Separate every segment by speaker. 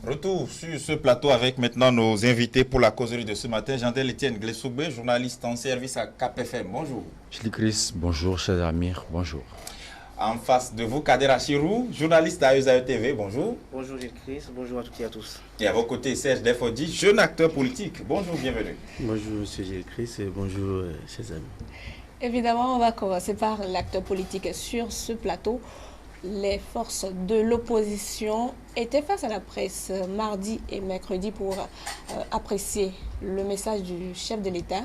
Speaker 1: Retour sur ce plateau avec maintenant nos invités pour la causerie de ce matin. Jean-Del Etienne Glessoubé, journaliste en service à KPFM. Bonjour.
Speaker 2: Chili Chris, bonjour. Cher Amir, bonjour.
Speaker 1: En face de vous, Kader Achirou, journaliste à USAE TV. Bonjour.
Speaker 3: Bonjour Gilles Chris, bonjour à toutes et à tous.
Speaker 1: Et à vos côtés, Serge Defodi, jeune acteur politique. Bonjour, bienvenue.
Speaker 4: Bonjour Monsieur Gilles Chris et bonjour chers amis.
Speaker 5: Évidemment, on va commencer par l'acteur politique sur ce plateau. Les forces de l'opposition étaient face à la presse mardi et mercredi pour apprécier le message du chef de l'État.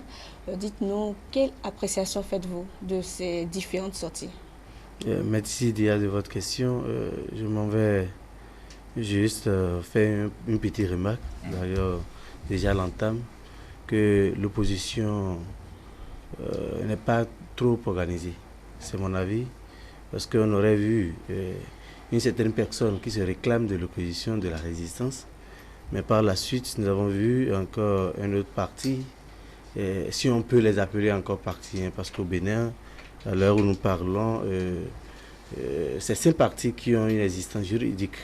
Speaker 5: Dites-nous, quelle appréciation faites-vous de ces différentes sorties?
Speaker 4: Merci Dia de votre question. Je m'en vais juste faire une petite remarque, d'ailleurs déjà l'entame, que l'opposition n'est pas trop organisée. C'est mon avis. Parce qu'on aurait vu une certaine personne qui se réclame de l'opposition, de la résistance. Mais par la suite, nous avons vu encore un autre parti, si on peut les appeler encore partis, hein, parce qu'au Bénin, à l'heure où nous parlons, c'est ces partis qui ont une existence juridique.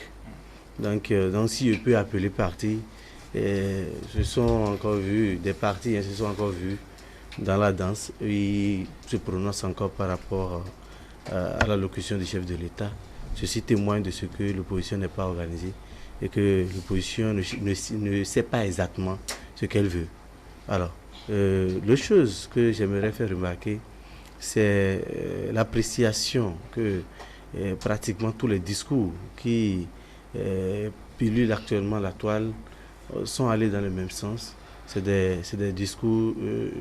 Speaker 4: Donc si je peux appeler partis, ce sont encore vus, des partis, hein, se sont encore vus dans la danse. Ils se prononcent encore par rapport à l'allocution du chef de l'État. Ceci témoigne de ce que l'opposition n'est pas organisée et que l'opposition ne sait pas exactement ce qu'elle veut. Alors, l'autre chose que j'aimerais faire remarquer, c'est l'appréciation que pratiquement tous les discours qui pilulent actuellement la toile sont allés dans le même sens. C'est des discours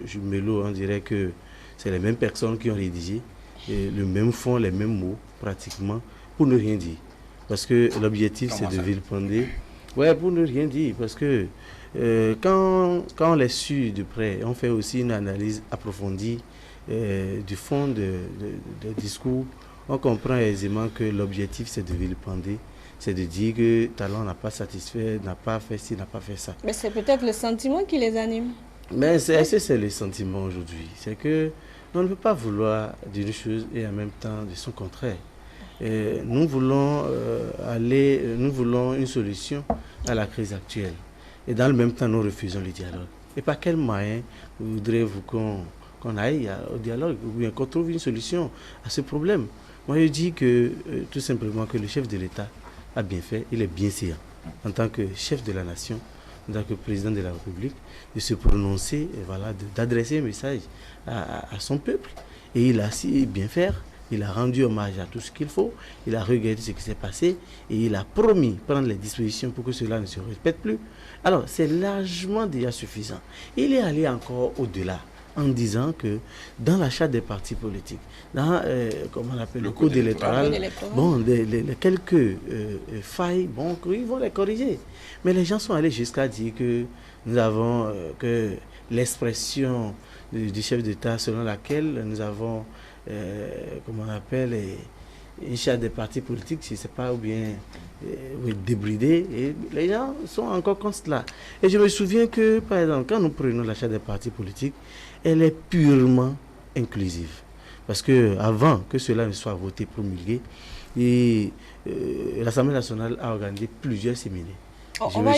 Speaker 4: jumeaux, on dirait que c'est les mêmes personnes qui ont rédigé. Et le même fond, les mêmes mots, pratiquement, pour ne rien dire. Parce que l'objectif, c'est de vilipender. Ouais, pour ne rien dire. Parce que quand on les suit de près, on fait aussi une analyse approfondie du fond des discours. On comprend aisément que l'objectif, c'est de vilipender. C'est de dire que Talon n'a pas satisfait, n'a pas fait ci, n'a pas fait ça.
Speaker 5: Mais c'est peut-être le sentiment qui les anime.
Speaker 4: Mais c'est le sentiment aujourd'hui. C'est que on ne peut pas vouloir d'une chose et en même temps de son contraire. Nous voulons nous voulons une solution à la crise actuelle. Et dans le même temps, nous refusons le dialogue. Et par quel moyen voudrez-vous qu'on aille au dialogue ou bien qu'on trouve une solution à ce problème? Moi, je dis que tout simplement que le chef de l'État a bien fait, il est bien séant en tant que chef de la nation, en tant que président de la République, de se prononcer, et voilà, d'adresser un message à son peuple. Et il a si bien faire, il a rendu hommage à tout ce qu'il faut, il a regardé ce qui s'est passé et il a promis prendre les dispositions pour que cela ne se répète plus. Alors, c'est largement déjà suffisant. Il est allé encore au-delà en disant que dans l'achat des partis politiques, dans comment on appelle, le code électoral, bon, les quelques failles, bon, ils vont les corriger. Mais les gens sont allés jusqu'à dire que nous avons que l'expression du chef d'État selon laquelle nous avons, comment on appelle, une charte des partis politiques, je ne sais pas, ou bien débridé, et les gens sont encore contre cela. Et je me souviens que, par exemple, quand nous prenons la charte des partis politiques, elle est purement inclusive. Parce que avant que cela ne soit voté, promulgué, l'Assemblée nationale a organisé plusieurs séminaires.
Speaker 5: On va,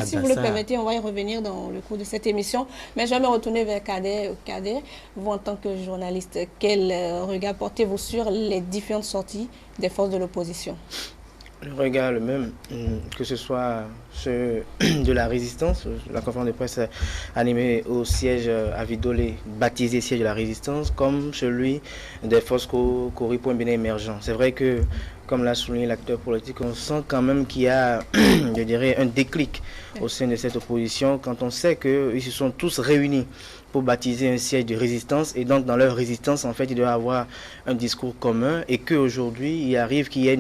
Speaker 5: si vous le permettez, on va y revenir dans le cours de cette émission. Mais je vais me retourner vers Kader. Kader, vous en tant que journaliste, quel regard portez-vous sur les différentes sorties des forces de l'opposition?
Speaker 3: Le regard le même, que ce soit ceux de la résistance, la conférence de presse animée au siège à Vidolé, baptisé siège de la résistance, comme celui des forces Cori pour un Bénin émergent. C'est vrai que, comme l'a souligné l'acteur politique, on sent quand même qu'il y a, je dirais, un déclic au sein de cette opposition quand on sait qu'ils se sont tous réunis pour baptiser un siège de résistance, et donc dans leur résistance, en fait, il doit y avoir un discours commun, et qu'aujourd'hui, il arrive qu'il y ait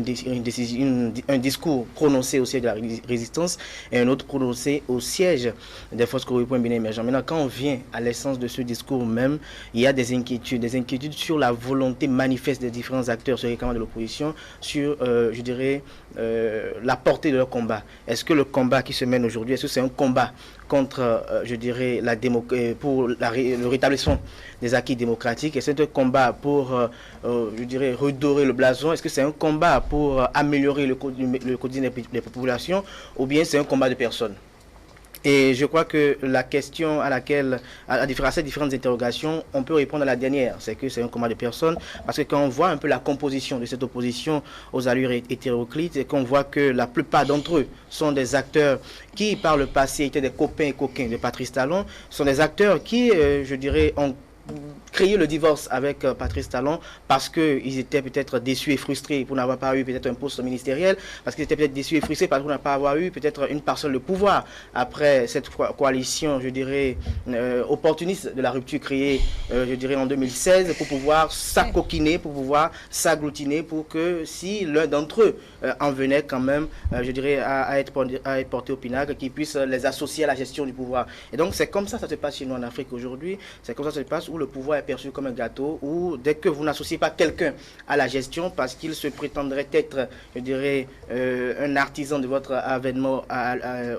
Speaker 3: un discours prononcé au siège de la résistance et un autre prononcé au siège des forces Cori pour un Bénin émergent. Maintenant, quand on vient à l'essence de ce discours même, il y a des inquiétudes sur la volonté manifeste des différents acteurs sur les camps de l'opposition, sur sur, je dirais, la portée de leur combat. Est-ce que le combat qui se mène aujourd'hui, est-ce que c'est un combat contre, je dirais, pour le rétablissement des acquis démocratiques? Est-ce que c'est un combat pour, je dirais, redorer le blason? Est-ce que c'est un combat pour améliorer le quotidien des populations? Ou bien c'est un combat de personnes? Et je crois que la question à ces différentes interrogations, on peut répondre à la dernière, c'est que c'est un combat de personnes, parce que quand on voit un peu la composition de cette opposition aux allures hétéroclites, et qu'on voit que la plupart d'entre eux sont des acteurs qui, par le passé, étaient des copains et coquins de Patrice Talon, sont des acteurs qui, je dirais, ont créé le divorce avec Patrice Talon parce qu'ils étaient peut-être déçus et frustrés pour n'avoir pas eu peut-être un poste ministériel, parce qu'ils étaient peut-être déçus et frustrés parce qu'on n'a pas avoir eu peut-être une parcelle de pouvoir après cette coalition, je dirais, opportuniste de la rupture créée, je dirais, en 2016, pour pouvoir s'acoquiner, pour pouvoir s'agglutiner, pour que si l'un d'entre eux en venait quand même, je dirais, à être porté au pinacle, qu'ils puissent les associer à la gestion du pouvoir. Et donc c'est comme ça que ça se passe chez nous en Afrique aujourd'hui, c'est comme ça que ça se passe où le pouvoir est perçu comme un gâteau, où dès que vous n'associez pas quelqu'un à la gestion parce qu'il se prétendrait être, je dirais, un artisan de votre avènement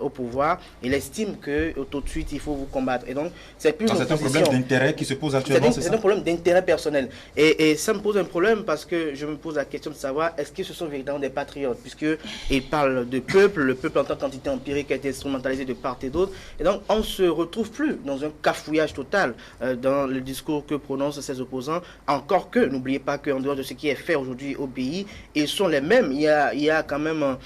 Speaker 3: au pouvoir, il estime que tout de suite il faut vous combattre. Et donc c'est plus
Speaker 1: un problème d'intérêt qui se pose actuellement, c'est ça?
Speaker 3: C'est un problème d'intérêt personnel. Et ça me pose un problème parce que je me pose la question de savoir est-ce que ce sont véritablement des patriotes, puisqu'ils parlent de peuple, le peuple en tant qu'entité empirique a été instrumentalisé de part et d'autre. Et donc on ne se retrouve plus dans un cafouillage total dans le discours que prononcent ces opposants, encore que, n'oubliez pas qu'en dehors de ce qui est fait aujourd'hui au pays, ils sont les mêmes. Il y a quand même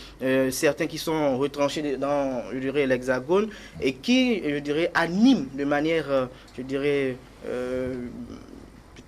Speaker 3: certains qui sont retranchés dans, je dirais, l'Hexagone et qui, je dirais, animent de manière, je dirais,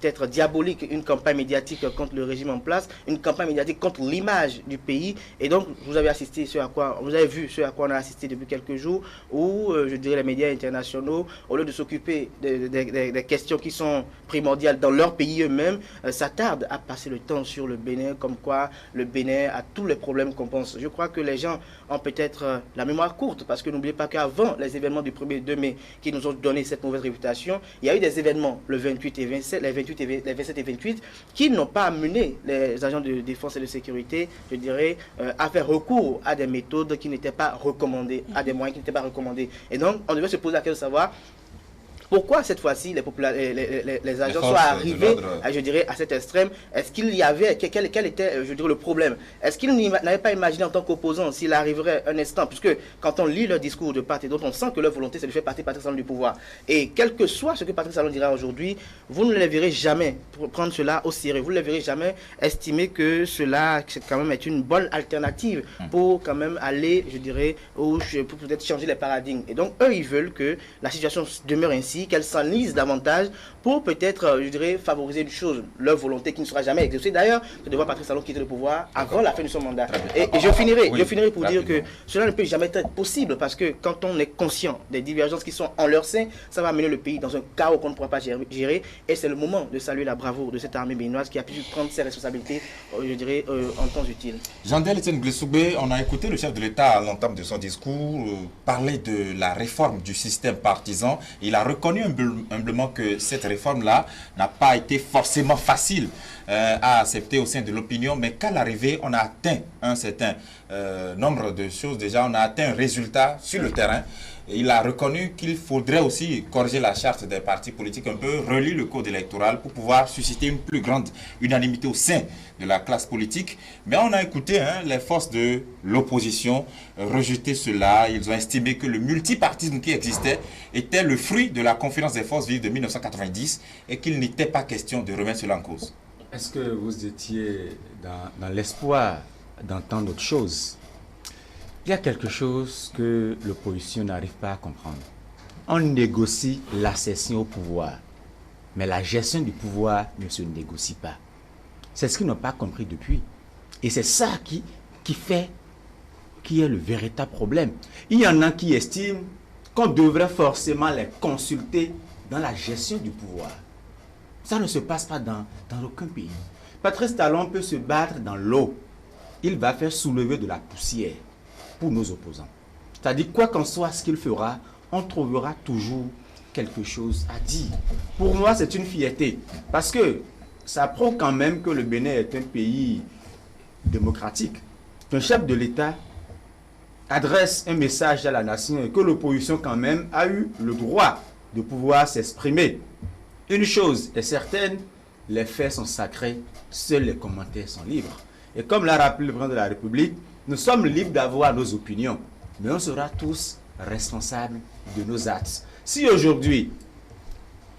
Speaker 3: peut-être diabolique, une campagne médiatique contre le régime en place, une campagne médiatique contre l'image du pays. Et donc, vous avez vu ce à quoi on a assisté depuis quelques jours, où, je dirais, les médias internationaux, au lieu de s'occuper des questions qui sont primordiales dans leur pays eux-mêmes, s'attardent à passer le temps sur le Bénin, comme quoi le Bénin a tous les problèmes qu'on pense. Je crois que les gens ont peut-être la mémoire courte, parce que n'oubliez pas qu'avant les événements du 1er 2 mai qui nous ont donné cette mauvaise réputation, il y a eu des événements le 28 et 27, les 27 et 28, qui n'ont pas amené les agents de défense et de sécurité, je dirais, à faire recours à des méthodes qui n'étaient pas recommandées, à des moyens qui n'étaient pas recommandés. Et donc, on devait se poser la question de savoir pourquoi cette fois-ci les agents sont arrivés, je dirais, à cet extrême. Est-ce qu'il y avait, quel était, je dirais, le problème? Est-ce qu'ils n'avaient pas imaginé en tant qu'opposants s'il arriverait un instant, puisque quand on lit leur discours de part et d'autre, on sent que leur volonté c'est de faire partie Patrice Talon du pouvoir. Et quel que soit ce que Patrice Talon dira aujourd'hui, vous ne les verrez jamais prendre cela au sérieux. Vous ne les verrez jamais estimer que cela quand même est une bonne alternative pour quand même aller, je dirais, pour peut-être changer les paradigmes. Et donc eux, ils veulent que la situation demeure ainsi, qu'elle s'enlise davantage pour peut-être, je dirais, favoriser une chose, leur volonté qui ne sera jamais exaucée. D'ailleurs, c'est de voir Patrice Talon quitter le pouvoir avant la fin de son mandat. Et je finirai pour dire que cela ne peut jamais être possible parce que quand on est conscient des divergences qui sont en leur sein, ça va mener le pays dans un chaos qu'on ne pourra pas gérer. Et c'est le moment de saluer la bravoure de cette armée béninoise qui a pu prendre ses responsabilités, je dirais, en temps utile.
Speaker 1: Jean-Del Etienne Glessoubé, on a écouté le chef de l'État à l'entame de son discours parler de la réforme du système partisan. Il a reconnu humblement que cette réforme-là n'a pas été forcément facile à accepter au sein de l'opinion, mais qu'à l'arrivée, on a atteint un certain nombre de choses. Déjà, on a atteint un résultat sur le terrain. Il a reconnu qu'il faudrait aussi corriger la charte des partis politiques, un peu relire le code électoral pour pouvoir susciter une plus grande unanimité au sein de la classe politique. Mais on a écouté les forces de l'opposition rejeter cela. Ils ont estimé que le multipartisme qui existait était le fruit de la conférence des forces vives de 1990 et qu'il n'était pas question de remettre cela en cause.
Speaker 2: Est-ce que vous étiez dans l'espoir d'entendre autre chose? Il y a quelque chose que l'opposition n'arrive pas à comprendre. On négocie l'accession au pouvoir, mais la gestion du pouvoir ne se négocie pas. C'est ce qu'ils n'ont pas compris depuis. Et c'est ça qui est le véritable problème. Il y en a qui estiment qu'on devrait forcément les consulter dans la gestion du pouvoir. Ça ne se passe pas dans aucun pays. Patrice Talon peut se battre dans l'eau. Il va faire soulever de la poussière pour nos opposants. C'est-à-dire, quoi qu'en soit ce qu'il fera, on trouvera toujours quelque chose à dire. Pour moi, c'est une fierté. Parce que ça prouve quand même que le Bénin est un pays démocratique qu'un chef de l'État adresse un message à la nation et que l'opposition quand même a eu le droit de pouvoir s'exprimer. Une chose est certaine, les faits sont sacrés, seuls les commentaires sont libres. Et comme l'a rappelé le président de la République, nous sommes libres d'avoir nos opinions, mais on sera tous responsables de nos actes. Si aujourd'hui,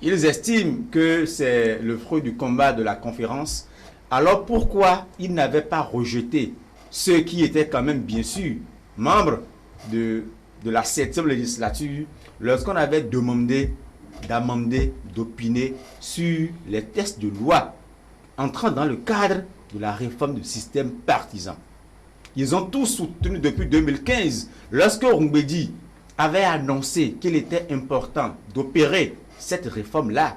Speaker 2: ils estiment que c'est le fruit du combat de la conférence, alors pourquoi ils n'avaient pas rejeté ceux qui étaient quand même bien sûr membres de la 7e législature lorsqu'on avait demandé d'amender, d'opiner sur les textes de loi entrant dans le cadre de la réforme du système partisan. Ils ont tous soutenu depuis 2015, lorsque Roumbedi avait annoncé qu'il était important d'opérer cette réforme-là.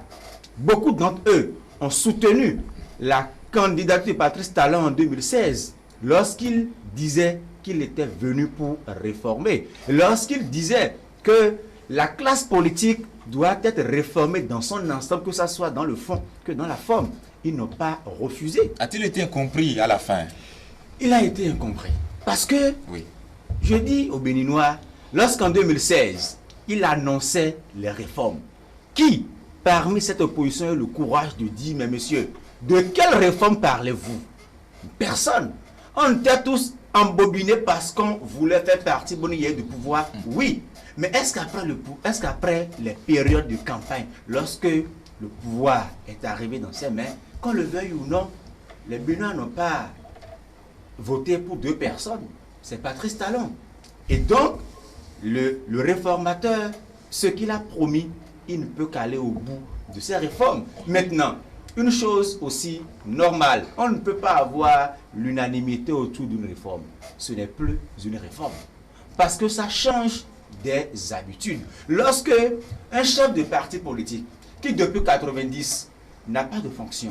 Speaker 2: Beaucoup d'entre eux ont soutenu la candidature de Patrice Talon en 2016, lorsqu'il disait qu'il était venu pour réformer, lorsqu'il disait que la classe politique doit être réformée dans son ensemble, que ce soit dans le fond que dans la forme. Ils n'ont pas refusé.
Speaker 1: A-t-il été incompris à la fin?
Speaker 2: Il a été incompris. Parce que,
Speaker 1: Oui.
Speaker 2: je dis aux Béninois, lorsqu'en 2016, il annonçait les réformes, qui, parmi cette opposition, a eu le courage de dire, mais monsieur, de quelle réforme parlez-vous? Personne. On était tous embobinés parce qu'on voulait faire partie du pouvoir. Oui. Mais est-ce qu'après les périodes de campagne, lorsque le pouvoir est arrivé dans ses mains, qu'on le veuille ou non, les Béninois n'ont pas voté pour deux personnes. C'est Patrice Talon. Et donc, le réformateur, ce qu'il a promis, il ne peut qu'aller au bout de ses réformes. Maintenant, une chose aussi normale, on ne peut pas avoir l'unanimité autour d'une réforme. Ce n'est plus une réforme. Parce que ça change des habitudes. Lorsque un chef de parti politique, qui depuis 90 n'a pas de fonction,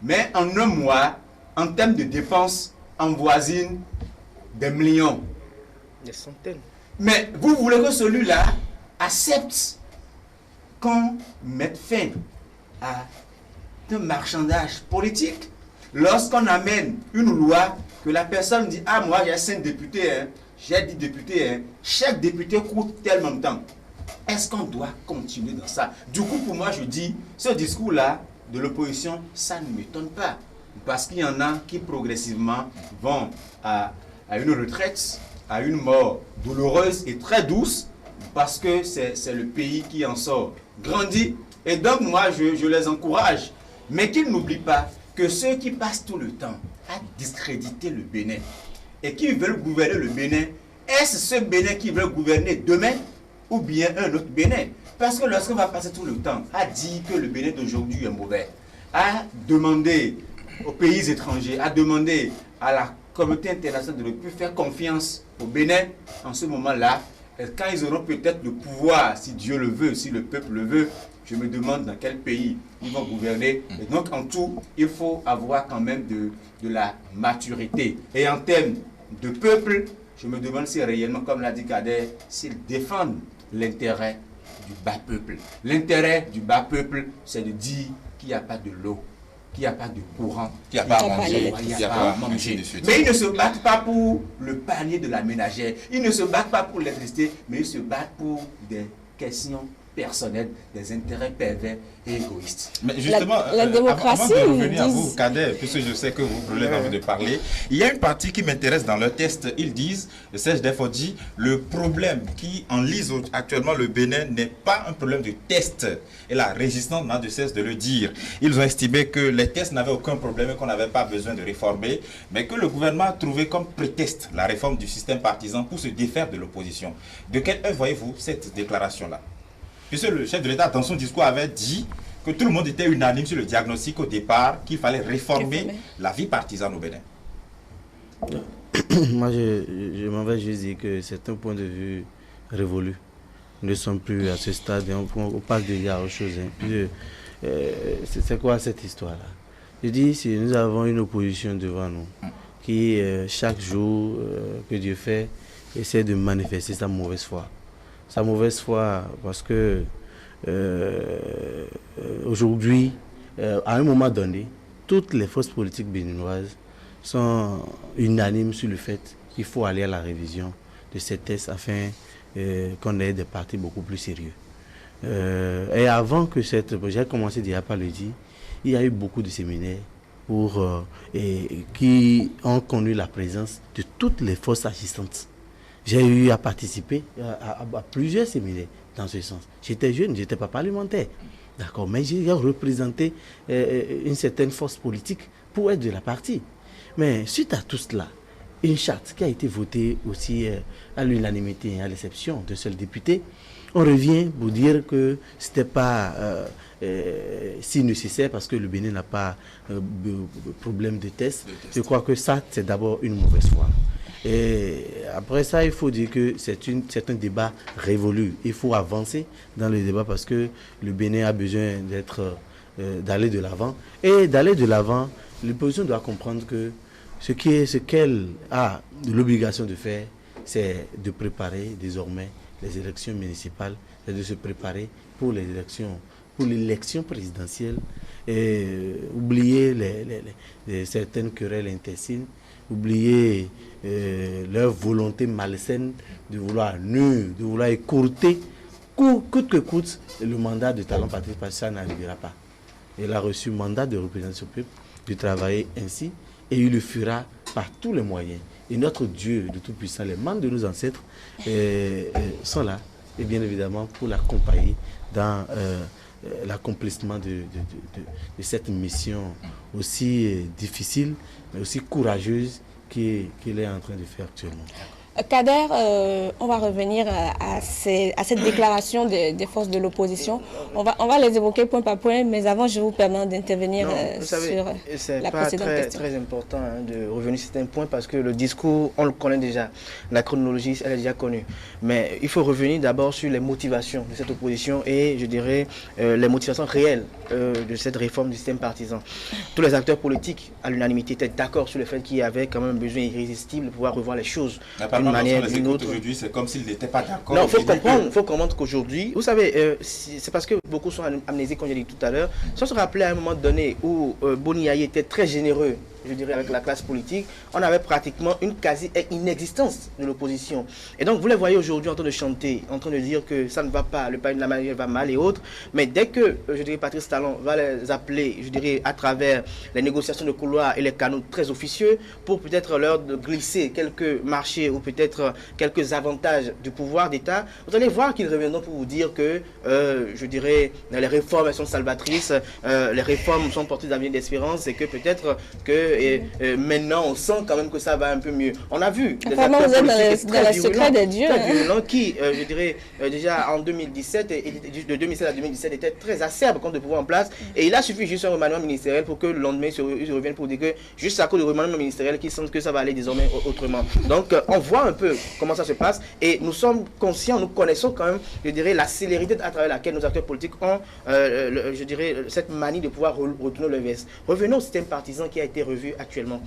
Speaker 2: mais en un mois, en termes de dépenses, avoisine des millions.
Speaker 3: Des centaines.
Speaker 2: Mais vous voulez que celui-là accepte qu'on mette fin à un marchandage politique. Lorsqu'on amène une loi, que la personne dit, ah moi j'ai 5 députés, hein, j'ai 10 députés, hein, chaque député coûte tellement de temps. Est-ce qu'on doit continuer dans ça? Du coup, pour moi, je dis, ce discours-là de l'opposition, ça ne m'étonne pas. Parce qu'il y en a qui progressivement vont à une retraite, à une mort douloureuse et très douce, parce que c'est le pays qui en sort grandi. Et donc, moi, je les encourage. Mais qu'ils n'oublient pas que ceux qui passent tout le temps à discréditer le Bénin et qui veulent gouverner le Bénin, est-ce ce Bénin qui veut gouverner demain ou bien un autre Bénin? Parce que lorsqu'on va passer tout le temps à dire que le Bénin d'aujourd'hui est mauvais, à demander aux pays étrangers, à demander à la communauté internationale de ne plus faire confiance au Bénin, en ce moment-là, quand ils auront peut-être le pouvoir, si Dieu le veut, si le peuple le veut, je me demande dans quel pays ils vont gouverner. Et donc, en tout, il faut avoir quand même de la maturité. Et en termes de peuple, je me demande si réellement, comme l'a dit Kader, s'ils défendent l'intérêt du bas peuple. L'intérêt du bas peuple, c'est de dire qu'il n'y a pas de l'eau, qu'il n'y a pas de courant,
Speaker 1: qu'il n'y a pas à manger,
Speaker 2: qu'il n'y a pas à manger. Mais ils ne se battent pas pour le panier de la ménagère. Ils ne se battent pas pour l'électricité, mais ils se battent pour des questions personnelles, des intérêts pervers et égoïstes.
Speaker 1: Mais justement,
Speaker 5: la démocratie,
Speaker 1: avant de revenir à vous, Kader, puisque je sais que vous voulez envie de parler, il y a une partie qui m'intéresse dans leur test. Ils disent, le CHDF dit, le problème qui enlise actuellement le Bénin n'est pas un problème de test. Et la résistance n'a de cesse de le dire. Ils ont estimé que les tests n'avaient aucun problème et qu'on n'avait pas besoin de réformer, mais que le gouvernement a trouvé comme prétexte la réforme du système partisan pour se défaire de l'opposition. De quel œil voyez-vous cette déclaration-là? Puisque le chef de l'État, dans son discours, avait dit que tout le monde était unanime sur le diagnostic au départ, qu'il fallait réformer la vie partisane au Bénin.
Speaker 4: Moi, je m'en vais juste dire que c'est un point de vue révolu. Nous ne sommes plus à ce stade, on passe déjà à autre chose. Hein. C'est quoi cette histoire-là? Je dis, si nous avons une opposition devant nous, qui chaque jour que Dieu fait, essaie de manifester sa mauvaise foi. Sa mauvaise foi parce que aujourd'hui, à un moment donné, toutes les forces politiques béninoises sont unanimes sur le fait qu'il faut aller à la révision de ces tests afin qu'on ait des partis beaucoup plus sérieux. Et avant que j'ai commencé déjà par le dire, il y a eu beaucoup de séminaires qui ont connu la présence de toutes les forces assistantes. J'ai eu à participer à plusieurs séminaires dans ce sens. J'étais jeune, je n'étais pas parlementaire, d'accord, mais j'ai représenté une certaine force politique pour être de la partie. Mais suite à tout cela, une charte qui a été votée aussi à l'unanimité, à l'exception d'un seul député, on revient pour dire que ce n'était pas si nécessaire parce que le Bénin n'a pas de problème de test. Je crois que ça, c'est d'abord une mauvaise foi. Et après ça, il faut dire que c'est un débat révolu. Il faut avancer dans le débat parce que le Bénin a besoin d'aller de l'avant. Et d'aller de l'avant, l'opposition doit comprendre que ce qu'elle a l'obligation de faire, c'est de préparer désormais les élections municipales, c'est de se préparer pour l'élection présidentielle et oublier certaines querelles intestines, oublier leur volonté malsaine de vouloir de vouloir écourter coûte que coûte le mandat de Talon Patrice, parce que ça n'arrivera pas. Il a reçu mandat de représentation peuple de travailler ainsi et il le fera par tous les moyens. Et notre Dieu de Tout-Puissant, les membres de nos ancêtres sont là, et bien évidemment pour l'accompagner dans l'accomplissement de cette mission aussi difficile, mais aussi courageuse qu'il est en train de faire actuellement.
Speaker 5: Kader, on va revenir à cette déclaration des forces de l'opposition. On va les évoquer point par point, mais avant, je vous permets d'intervenir sur la précédente question.
Speaker 3: C'est très important de revenir sur certains points parce que le discours, on le connaît déjà. La chronologie, elle est déjà connue. Mais il faut revenir d'abord sur les motivations de cette opposition et, je dirais, les motivations réelles de cette réforme du système partisan. Tous les acteurs politiques, à l'unanimité, étaient d'accord sur le fait qu'il y avait quand même un besoin irrésistible de pouvoir revoir les choses.
Speaker 1: Aujourd'hui, c'est comme s'ils n'étaient pas d'accord.
Speaker 3: Non, il faut comprendre qu'aujourd'hui, vous savez, c'est parce que beaucoup sont amnésiques, comme j'ai dit tout à l'heure. Si on se rappelait à un moment donné où Boniaï était très généreux, je dirais, avec la classe politique, on avait pratiquement une quasi-inexistence de l'opposition. Et donc, vous les voyez aujourd'hui en train de chanter, en train de dire que ça ne va pas, le pays de la manière va mal et autres. Mais dès que, je dirais, Patrice Talon va les appeler, je dirais, à travers les négociations de couloir et les canaux très officieux, pour peut-être leur glisser quelques marchés ou peut-être quelques avantages du pouvoir d'État, vous allez voir qu'ils reviendront pour vous dire que, je dirais, les réformes sont salvatrices, les réformes sont portées d'avenir d'espérance et que peut-être que maintenant on sent quand même que ça va un peu mieux. On a vu des acteurs politiques très virulents qui, je dirais, déjà en 2017, de 2007 à 2017, étaient très acerbes contre le pouvoir en place. Et il a suffi juste un remaniement ministériel pour que le lendemain, ils reviennent pour dire que juste à cause du remaniement ministériel, qu'ils sentent que ça va aller désormais autrement. Donc, on voit un peu comment ça se passe et nous sommes conscients, nous connaissons quand même, je dirais, la célérité à travers laquelle nos acteurs politiques ont, je dirais, cette manie de pouvoir retourner le veste. Revenons au système partisan qui a été revu actuellement.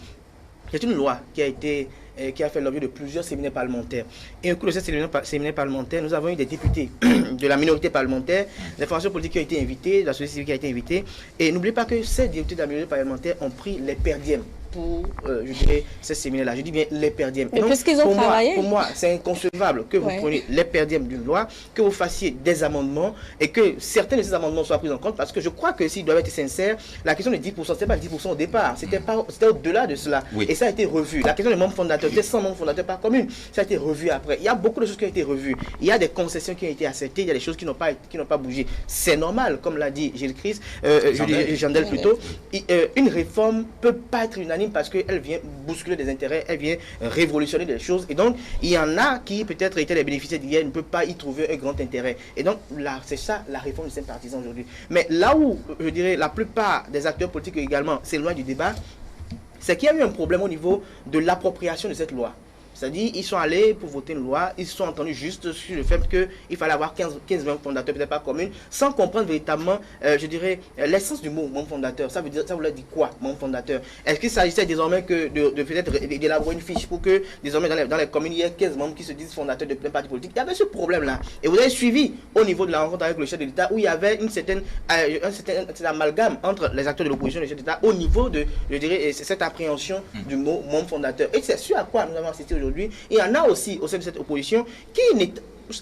Speaker 3: C'est une loi qui a fait l'objet de plusieurs séminaires parlementaires. Et au cours de ces séminaires parlementaires, nous avons eu des députés de la minorité parlementaire, des formations politiques qui ont été invitées, la société civile qui a été invitée. Et n'oubliez pas que ces députés de la minorité parlementaire ont pris les perdièmes pour, je dirais, ces séminaires-là. Je dis bien les perdièmes.
Speaker 5: Mais puisqu'ils ont travaillé.
Speaker 3: Pour moi, c'est inconcevable que vous preniez les perdièmes d'une loi, que vous fassiez des amendements et que certains de ces amendements soient pris en compte parce que je crois que s'ils doivent être sincères, la question de 10%, ce n'était pas 10% au départ, c'était au-delà de cela. Oui. Et ça a été revu. La question des membres fondateurs, c'était 100 membres fondateurs par commune. Ça a été revu après. Il y a beaucoup de choses qui ont été revues. Il y a des concessions qui ont été acceptées, il y a des choses qui n'ont pas bougé. C'est normal, comme l'a dit Gilles Christ, Jandel plutôt. Une réforme ne peut pas être unanime parce qu'elle vient bousculer des intérêts, elle vient révolutionner des choses. Et donc, il y en a qui peut-être étaient les bénéficiaires d'hier, ne peuvent pas y trouver un grand intérêt. Et donc, c'est ça la réforme du système partisan aujourd'hui. Mais là où, je dirais, la plupart des acteurs politiques également s'éloignent du débat, c'est qu'il y a eu un problème au niveau de l'appropriation de cette loi. C'est-à-dire, ils sont allés pour voter une loi, ils se sont entendus juste sur le fait qu'il fallait avoir 15 membres fondateurs, peut-être pas communes, sans comprendre véritablement, je dirais, l'essence du mot membre fondateur. Ça voulait dire quoi, membre fondateur? Est-ce qu'il s'agissait désormais que de peut-être d'élaborer une fiche pour que désormais dans les communes, il y ait 15 membres qui se disent fondateurs de plein parti politique? Il y avait ce problème-là. Et vous avez suivi au niveau de la rencontre avec le chef de l'État où il y avait un certain amalgame entre les acteurs de l'opposition et le chef d'État au niveau de, je dirais, cette appréhension du mot membre fondateur. Et c'est sûr à quoi nous avons assisté aujourd'hui. Il y en a aussi au sein de cette opposition qui n'est...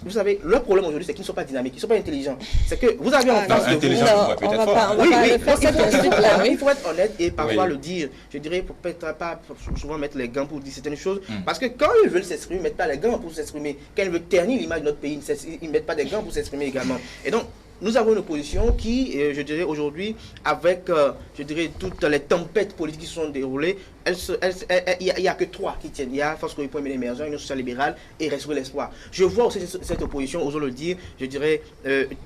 Speaker 3: Vous savez, le problème aujourd'hui, c'est qu'ils ne sont pas dynamiques, ils ne sont pas intelligents. C'est que vous avez en face de vous...
Speaker 5: On va pas faire cette insulte-là.
Speaker 3: Il faut être honnête et parfois le dire. Je dirais, pour peut-être pas souvent mettre les gants pour dire certaines choses. Parce que quand ils veulent s'exprimer, ils ne mettent pas les gants pour s'exprimer. Quand ils veulent ternir l'image de notre pays, ils ne mettent pas des gants pour s'exprimer également. Et donc, nous avons une opposition qui, je dirais aujourd'hui, avec, je dirais, toutes les tempêtes politiques qui sont déroulées, il n'y a que trois qui tiennent. Il y a Force Républicaine émergente, Union sociale libérale et Restaurer l'espoir. Je vois aussi cette opposition, osons le dire, je dirais,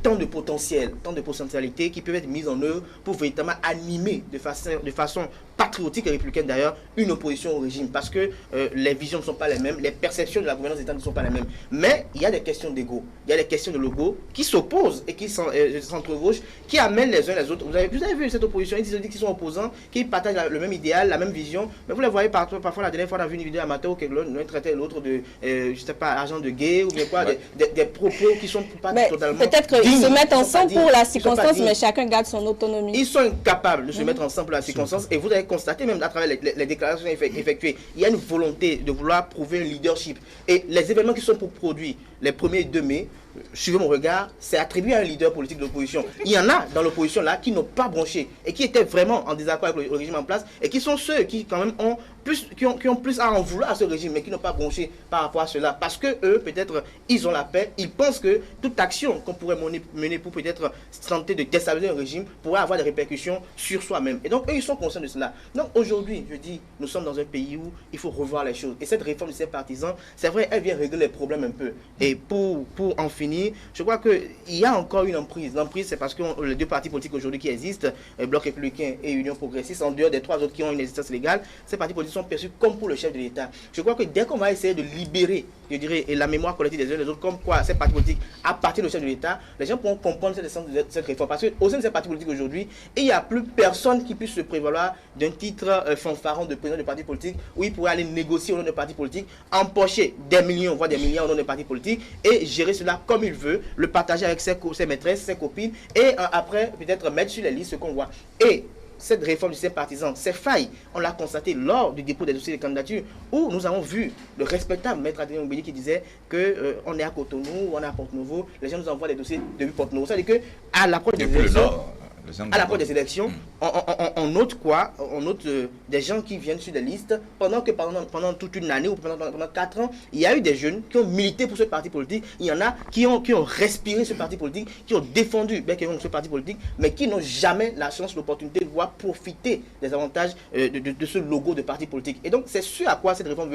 Speaker 3: tant de potentiel, tant de potentialités qui peuvent être mises en œuvre pour véritablement animer de façon patriotique et républicaine d'ailleurs, une opposition au régime. Parce que les visions ne sont pas les mêmes, les perceptions de la gouvernance d'État ne sont pas les mêmes. Mais il y a des questions d'ego, il y a des questions de logo qui s'opposent et qui s'entrevauchent, qui amènent les uns les autres. Vous avez vu cette opposition, ils disent qu'ils sont opposants, qui partagent le même idéal, la même vision. Mais vous les voyez parfois la dernière fois on a vu une vidéo amateur où l'un traitait l'autre de, je sais pas, agent de gay ou bien quoi, des propos qui sont pas totalement...
Speaker 5: Peut-être qu'ils se mettent ensemble pour la circonstance, mais chacun garde son autonomie.
Speaker 3: Ils sont incapables de se mettre ensemble pour la circonstance et vous avez constaté même à travers les déclarations effectuées, il y a une volonté de vouloir prouver un leadership. Et les événements qui sont pour produire les 1er et 2 mai, suivez mon regard, c'est attribué à un leader politique de l'opposition. Il y en a dans l'opposition là qui n'ont pas bronché et qui étaient vraiment en désaccord avec le régime en place et qui sont ceux qui quand même ont plus à en vouloir à ce régime mais qui n'ont pas bronché par rapport à cela parce que eux peut-être ils ont la paix, ils pensent que toute action qu'on pourrait mener pour peut-être tenter de déstabiliser un régime pourrait avoir des répercussions sur soi-même et donc eux ils sont conscients de cela. Donc aujourd'hui je dis nous sommes dans un pays où il faut revoir les choses et cette réforme de ces partisans c'est vrai elle vient régler les problèmes un peu et pour en finir je crois qu'il y a encore une emprise. L'emprise c'est parce que les deux partis politiques aujourd'hui qui existent, Bloc républicain et Union progressiste en dehors des trois autres qui ont une existence légale, ces partis politiques sont perçus comme pour le chef de l'État. Je crois que dès qu'on va essayer de libérer, je dirais, la mémoire collective des uns et des autres, comme quoi ces partis politiques appartiennent au chef de l'État, les gens pourront comprendre cette réforme. Parce qu'au sein de ces partis politiques aujourd'hui, il n'y a plus personne qui puisse se prévaloir d'un titre fanfaron de président de parti politique où il pourrait aller négocier au nom de parti politique, empocher des millions, voire des milliards au nom de parti politique et gérer cela comme il veut, le partager avec ses maîtresses, ses copines et après peut-être mettre sur les listes ce qu'on voit. Et cette réforme de ces partisans, ces failles, on l'a constaté lors du dépôt des dossiers de candidature où nous avons vu le respectable maître Adrien Ombéli qui disait qu'on est à Cotonou, on est à Porto-Novo, les gens nous envoient des dossiers depuis Porto-Novo. Ça veut dire qu'à l'approche des élections, on note quoi? On note des gens qui viennent sur des listes pendant toute une année ou pendant 4 ans, il y a eu des jeunes qui ont milité pour ce parti politique. Il y en a qui ont respiré ce parti politique, qui ont défendu ce parti politique, mais qui n'ont jamais la chance, l'opportunité de pouvoir profiter des avantages de ce logo de parti politique. Et donc, c'est ce à quoi cette réforme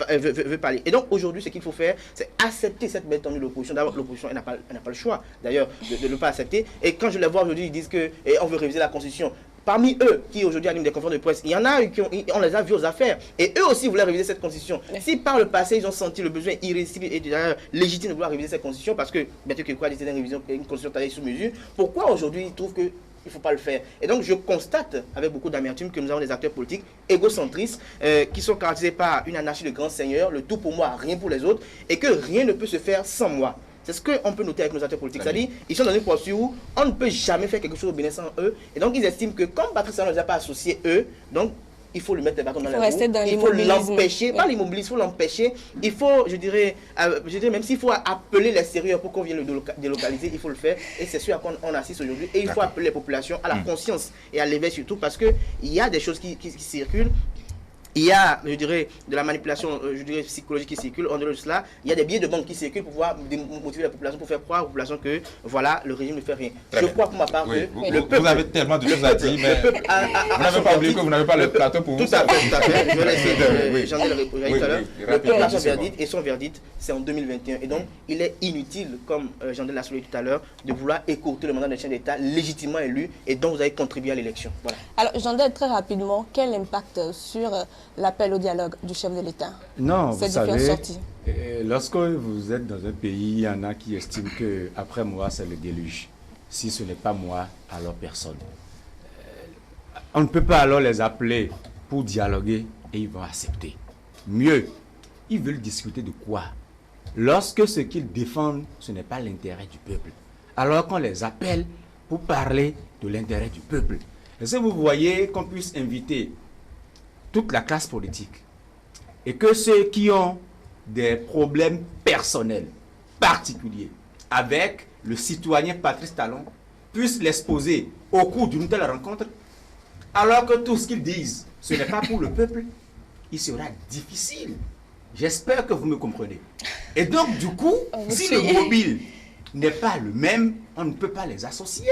Speaker 3: veut parler. Et donc, aujourd'hui, ce qu'il faut faire, c'est accepter cette méthode de l'opposition. D'abord, l'opposition, elle n'a pas le choix, d'ailleurs, de ne pas accepter. Et quand je les vois aujourd'hui, ils disent que on veut réviser la Constitution. Parmi eux qui aujourd'hui animent des conférences de presse, il y en a on les a vus aux affaires. Et eux aussi voulaient réviser cette Constitution. Si par le passé, ils ont senti le besoin irrésistible et légitime de vouloir réviser cette Constitution, parce que, bien sûr que quoi, c'était une Constitution taillée sous mesure, pourquoi aujourd'hui ils trouvent qu'il ne faut pas le faire? Et donc je constate avec beaucoup d'amertume que nous avons des acteurs politiques égocentristes qui sont caractérisés par une anarchie de grands seigneurs, le tout pour moi, rien pour les autres, et que rien ne peut se faire sans moi. C'est ce qu'on peut noter avec nos acteurs politiques. C'est-à-dire ils sont dans une posture où on ne peut jamais faire quelque chose au Bénin sans eux. Et donc, ils estiment que comme Patrice Talon ne les a pas associés, eux, donc il faut lui mettre les bâtons dans les roues. Il faut l'empêcher, pas l'immobiliser, il faut l'empêcher. Il faut, je dirais, même s'il faut appeler les sérieux pour qu'on vienne le délocaliser, il faut le faire. Et c'est ce à quoi on assiste aujourd'hui. Et il faut appeler les populations à la conscience et à l'éveil surtout, parce qu'il y a des choses qui circulent. Il y a, je dirais, de la manipulation, je dirais, psychologique qui circule. En dehors de cela, il y a des billets de banque qui circulent pour pouvoir motiver la population, pour faire croire à la population que, voilà, le régime ne fait rien. Je crois pour ma part que le peuple...
Speaker 1: Vous avez tellement de choses à dire, mais vous n'avez pas oublié que vous n'avez pas le plateau pour vous.
Speaker 3: Tout à fait. Je vais laisser, j'en ai le tout à l'heure. Le peuple a son verdict, et son verdict, c'est en 2021. Et donc, il est inutile, comme j'en ai l'a souligné tout à l'heure, de vouloir écourter le mandat d'un chef d'État légitimement élu et dont vous avez contribué à l'élection. Voilà.
Speaker 5: Alors, j'en ai très rapidement, quel impact sur l'appel au dialogue du chef de l'État?
Speaker 2: Non,
Speaker 5: Cette
Speaker 2: vous savez,
Speaker 5: différente sortie.
Speaker 2: lorsque vous êtes dans un pays, il y en a qui estiment que après moi, c'est le déluge. Si ce n'est pas moi, alors personne. On ne peut pas alors les appeler pour dialoguer et ils vont accepter. Mieux, ils veulent discuter de quoi? Lorsque ce qu'ils défendent, ce n'est pas l'intérêt du peuple. Alors qu'on les appelle pour parler de l'intérêt du peuple. Est-ce que vous voyez qu'on puisse inviter toute la classe politique et que ceux qui ont des problèmes personnels, particuliers, avec le citoyen Patrice Talon, puissent l'exposer au cours d'une telle rencontre, alors que tout ce qu'ils disent, ce n'est pas pour le peuple, il sera difficile. J'espère que vous me comprenez. Et donc, du coup, si le mobile n'est pas le même, on ne peut pas les associer.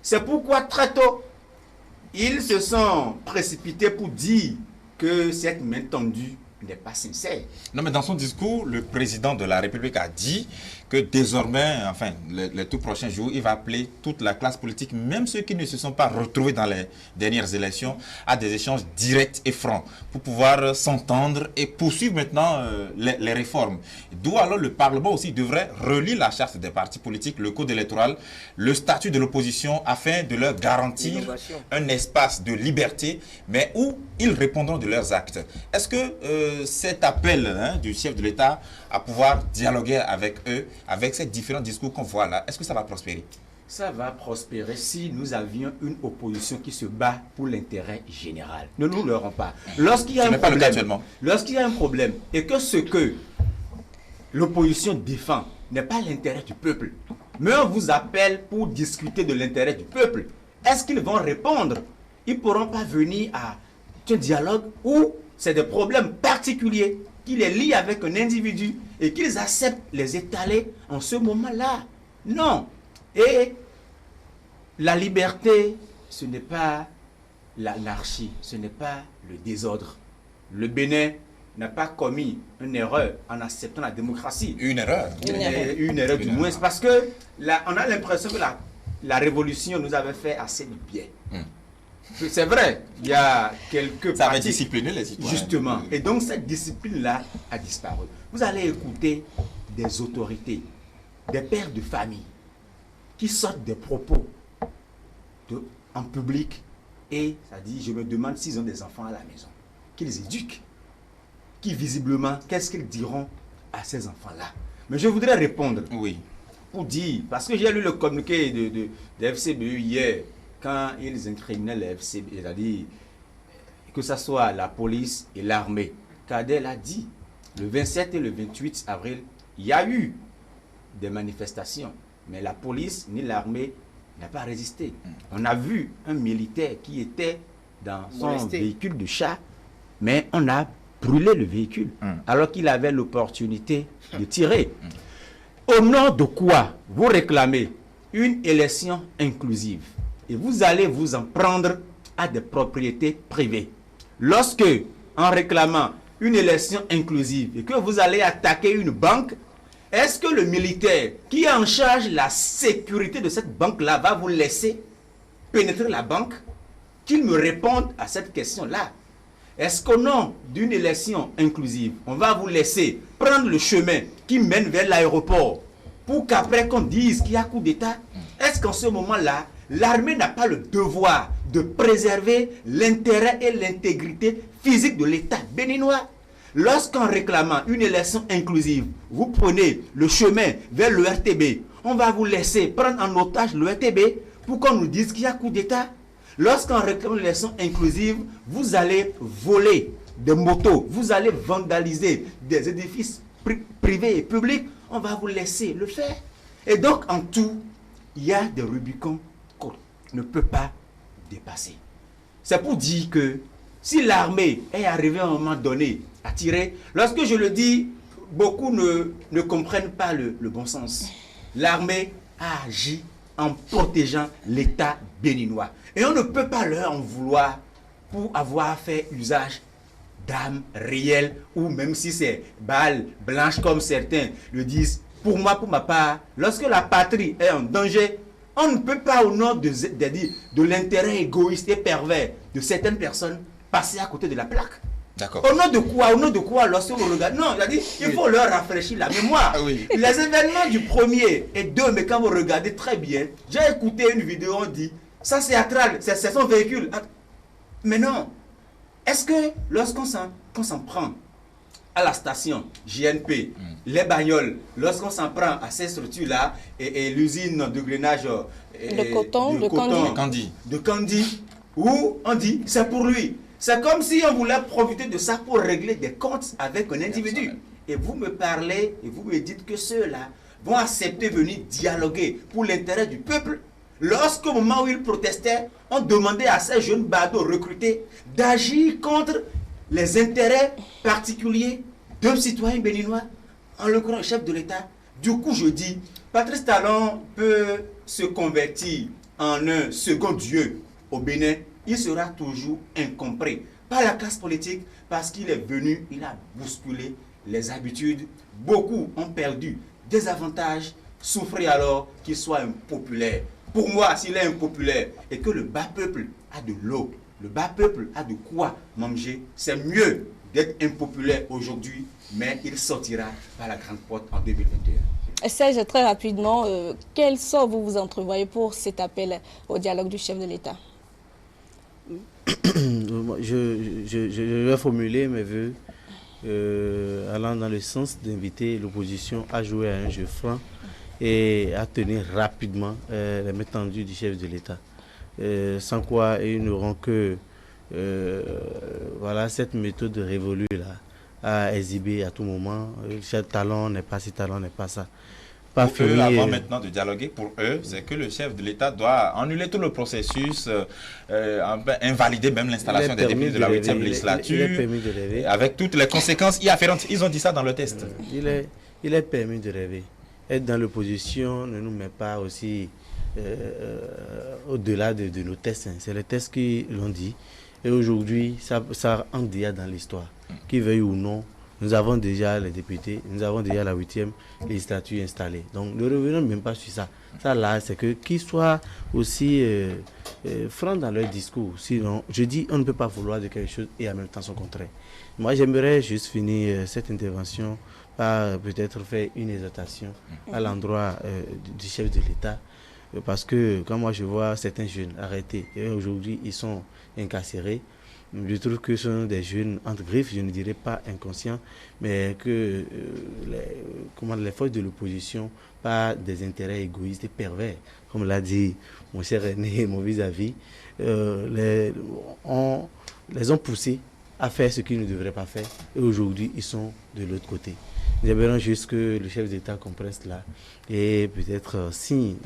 Speaker 2: C'est pourquoi très tôt, ils se sont précipités pour dire que cette main tendue n'est pas sincère.
Speaker 1: Non, mais dans son discours, le président de la République a dit que désormais, enfin, les tout prochains jours, il va appeler toute la classe politique, même ceux qui ne se sont pas retrouvés dans les dernières élections, à des échanges directs et francs pour pouvoir s'entendre et poursuivre maintenant les réformes. D'où alors le Parlement aussi devrait relire la charte des partis politiques, le code électoral, le statut de l'opposition afin de leur garantir un espace de liberté, mais où ils répondront de leurs actes. Est-ce que cet appel du chef de l'État à pouvoir dialoguer avec eux, avec ces différents discours qu'on voit là, est-ce que ça va prospérer?
Speaker 2: Ça va prospérer si nous avions une opposition qui se bat pour l'intérêt général. Ne nous leurrons pas. Lorsqu'il y a un problème et que ce que l'opposition défend n'est pas l'intérêt du peuple, mais on vous appelle pour discuter de l'intérêt du peuple, est-ce qu'ils vont répondre? Ils ne pourront pas venir à un dialogue où c'est des problèmes particuliers qui les lient avec un individu et qu'ils acceptent les étaler en ce moment-là. Non. Et la liberté, ce n'est pas l'anarchie, ce n'est pas le désordre. Le Bénin n'a pas commis une erreur en acceptant la démocratie.
Speaker 1: Une erreur.
Speaker 2: Une erreur du moins, parce que là, on a l'impression que la révolution nous avait fait assez de bien. C'est vrai, il y a quelques
Speaker 1: ça avait discipliné les citoyens.
Speaker 2: Justement. Et donc cette discipline-là a disparu. Vous allez écouter des autorités, des pères de famille, qui sortent des propos en public. Et ça dit, je me demande s'ils ont des enfants à la maison, qu'ils éduquent, qui visiblement, qu'est-ce qu'ils diront à ces enfants-là? Mais je voudrais répondre.
Speaker 1: Oui.
Speaker 2: Pour dire, parce que j'ai lu le communiqué de FCBU hier, quand ils incriminaient les FCBU, c'est-à-dire que ce soit la police et l'armée. Kadel a dit, le 27 et le 28 avril, il y a eu des manifestations, mais la police ni l'armée n'a pas résisté. On a vu un militaire qui était dans son véhicule de chat, mais on a brûlé le véhicule, alors qu'il avait l'opportunité de tirer. Au nom de quoi vous réclamez une élection inclusive? Et vous allez vous en prendre à des propriétés privées. Lorsque, en réclamant une élection inclusive et que vous allez attaquer une banque, est-ce que le militaire qui est en charge de la sécurité de cette banque-là va vous laisser pénétrer la banque? Qu'il me réponde à cette question-là. Est-ce qu'au nom d'une élection inclusive, on va vous laisser prendre le chemin qui mène vers l'aéroport pour qu'après qu'on dise qu'il y a coup d'État? Est-ce qu'en ce moment-là, l'armée n'a pas le devoir de préserver l'intérêt et l'intégrité physique de l'État béninois? Lorsqu'en réclamant une élection inclusive, vous prenez le chemin vers le RTB, on va vous laisser prendre en otage le RTB pour qu'on nous dise qu'il y a coup d'État? Lorsqu'en réclamant une élection inclusive, vous allez voler des motos, vous allez vandaliser des édifices privés et publics, on va vous laisser le faire. Et donc, en tout, il y a des Rubicons qu'on ne peut pas dépasser. C'est pour dire que si l'armée est arrivée à un moment donné à tirer, lorsque je le dis, beaucoup ne comprennent pas le bon sens. L'armée a agi en protégeant l'État béninois. Et on ne peut pas leur en vouloir pour avoir fait usage d'armes réelles, ou même si c'est balles blanches comme certains le disent. Pour moi, pour ma part, lorsque la patrie est en danger, on ne peut pas, au nom de l'intérêt égoïste et pervers de certaines personnes, passer à côté de la plaque.
Speaker 1: D'accord.
Speaker 2: Au nom de quoi, lorsque vous regardez, non, il faut leur rafraîchir la mémoire.
Speaker 1: Oui.
Speaker 2: Les événements du 1er et 2, mais quand vous regardez très bien, j'ai écouté une vidéo, on dit, ça c'est théâtral, c'est son véhicule. Mais non, est-ce que lorsqu'on s'en prend à la station JNP, les bagnoles, lorsqu'on s'en prend à ces structures-là, et l'usine de grainage
Speaker 5: de coton, de
Speaker 2: Candy, où on dit, c'est pour lui. C'est comme si on voulait profiter de ça pour régler des comptes avec un individu. Et vous me parlez, et vous me dites que ceux-là vont accepter venir dialoguer pour l'intérêt du peuple. Lorsqu'au moment où ils protestaient, on demandait à ces jeunes badauds recrutés d'agir contre les intérêts particuliers d'un citoyen béninois, en l'occurrence chef de l'État. Du coup, je dis, Patrice Talon peut se convertir en un second Dieu au Bénin. Il sera toujours incompris par la classe politique parce qu'il est venu, il a bousculé les habitudes. Beaucoup ont perdu des avantages, souffrir alors qu'il soit impopulaire. Pour moi, s'il est impopulaire et que le bas peuple a de l'eau, le bas peuple a de quoi manger, c'est mieux d'être impopulaire aujourd'hui, mais il sortira par la grande porte en 2021.
Speaker 5: Serge, très rapidement, quel sort vous entrevoyez pour cet appel au dialogue du chef de l'État?
Speaker 4: Je vais formuler mes voeux allant dans le sens d'inviter l'opposition à jouer à un jeu franc et à tenir rapidement les mains tendues du chef de l'État. Sans quoi ils n'auront que voilà, cette méthode révolue là à exhiber à tout moment. Ce talent n'est pas ce talent n'est pas ça.
Speaker 1: Pas pour eux, avant maintenant de dialoguer, pour eux, c'est que le chef de l'État doit annuler tout le processus, invalider même l'installation des députés de la 8e législature, avec toutes les conséquences y afférentes. Ils ont dit ça dans le test.
Speaker 4: Il est permis de rêver. Être dans l'opposition ne nous met pas aussi au-delà de nos tests. C'est les tests qui l'ont dit. Et aujourd'hui, ça entre déjà dans l'histoire. Qui veuille ou non, nous avons déjà les députés, nous avons déjà la 8e législature installée. Donc ne revenons même pas sur ça. Ça là, c'est que qu'ils soient aussi francs dans leur discours. Sinon, je dis, on ne peut pas vouloir de quelque chose et en même temps son contraire. Moi, j'aimerais juste finir cette intervention par peut-être faire une exhortation à l'endroit du chef de l'État. Parce que quand moi je vois certains jeunes arrêtés, et aujourd'hui ils sont incarcérés, je trouve que ce sont des jeunes entre griffes, je ne dirais pas inconscients, mais que les forces de l'opposition, par des intérêts égoïstes et pervers, comme l'a dit mon cher René, mon vis-à-vis, les ont poussés à faire ce qu'ils ne devraient pas faire, et aujourd'hui ils sont de l'autre côté. J'aimerais juste que le chef d'État comprenne cela et peut-être si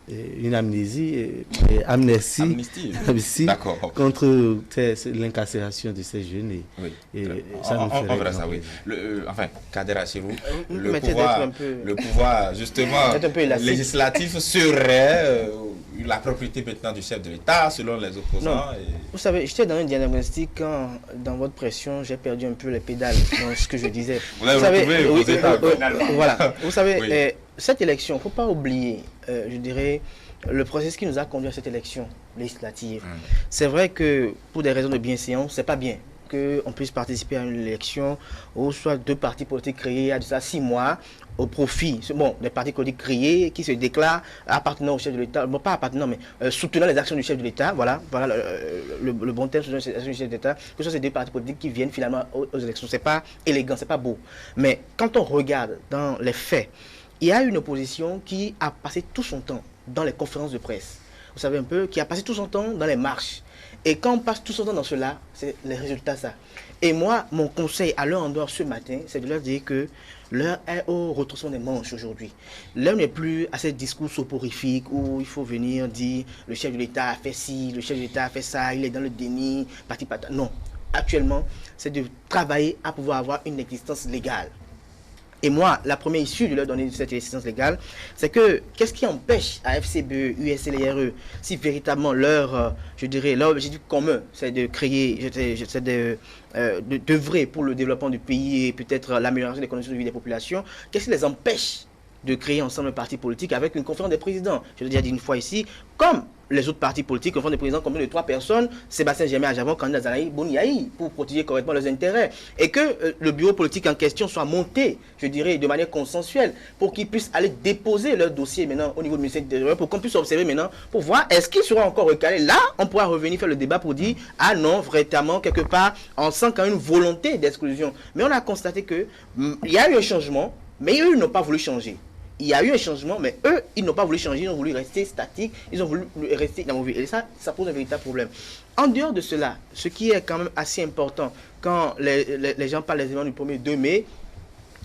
Speaker 4: une amnistie contre l'incarcération de ces jeunes.
Speaker 1: Ça nous on verra ça, oui. Enfin, Kader Achirou, le pouvoir justement législatif serait la propriété maintenant du chef de l'État, selon les opposants.
Speaker 3: Vous savez, j'étais dans un diagnostic quand, dans votre pression, j'ai perdu un peu les pédales dans ce que je disais.
Speaker 1: Vous avez retrouvé vos états.
Speaker 3: Voilà. Vous savez, cette élection, il ne faut pas oublier, je dirais, le processus qui nous a conduit à cette élection législative. C'est vrai que pour des raisons de bienséance, c'est pas bien qu'on puisse participer à une élection où soit deux partis politiques créés il y a de ça 6 mois au profit, des partis politiques créés qui se déclarent appartenant au chef de l'État, pas appartenant, mais soutenant les actions du chef de l'État, voilà le bon terme, soutenant les actions du chef de l'État, que ce soit ces deux partis politiques qui viennent finalement aux élections. C'est pas élégant, c'est pas beau. Mais quand on regarde dans les faits, il y a une opposition qui a passé tout son temps dans les conférences de presse, vous savez un peu, qui a passé tout son temps dans les marches. Et quand on passe tout son temps dans cela, c'est les résultats ça. Et moi, mon conseil à leur endroit ce matin, c'est de leur dire que l'heure est au retroussement des manches aujourd'hui. L'heure n'est plus à ces discours soporifiques où il faut venir dire le chef de l'État a fait ci, le chef de l'État a fait ça, il est dans le déni, parti. Non. Actuellement, c'est de travailler à pouvoir avoir une existence légale. Et moi, la première issue de leur donner cette existence légale, c'est que qu'est-ce qui empêche AFCBE, USLRE, si véritablement leur objectif commun, c'est de créer, c'est d'œuvrer pour le développement du pays et peut-être l'amélioration des conditions de vie des populations, qu'est-ce qui les empêche de créer ensemble un parti politique avec une conférence des présidents? Je l'ai déjà dit une fois ici, comme les autres partis politiques font des présidents comme de 3 personnes, Sébastien Germain Ajavon, candidat Zanaï Boniaï, pour protéger correctement leurs intérêts. Et que le bureau politique en question soit monté, je dirais, de manière consensuelle, pour qu'ils puissent aller déposer leur dossier maintenant au niveau du ministère de l'Intérieur, pour qu'on puisse observer maintenant, pour voir est-ce qu'ils seront encore recalés. Là, on pourra revenir faire le débat pour dire, ah non, véritablement, quelque part, on sent quand même une volonté d'exclusion. Mais on a constaté que il y a eu un changement, mais eux, ils n'ont pas voulu changer. Il y a eu un changement, mais eux, ils n'ont pas voulu changer, ils ont voulu rester statiques, ils ont voulu rester inamovibles. Et ça pose un véritable problème. En dehors de cela, ce qui est quand même assez important, quand les gens parlent des événements du 1er 2 mai,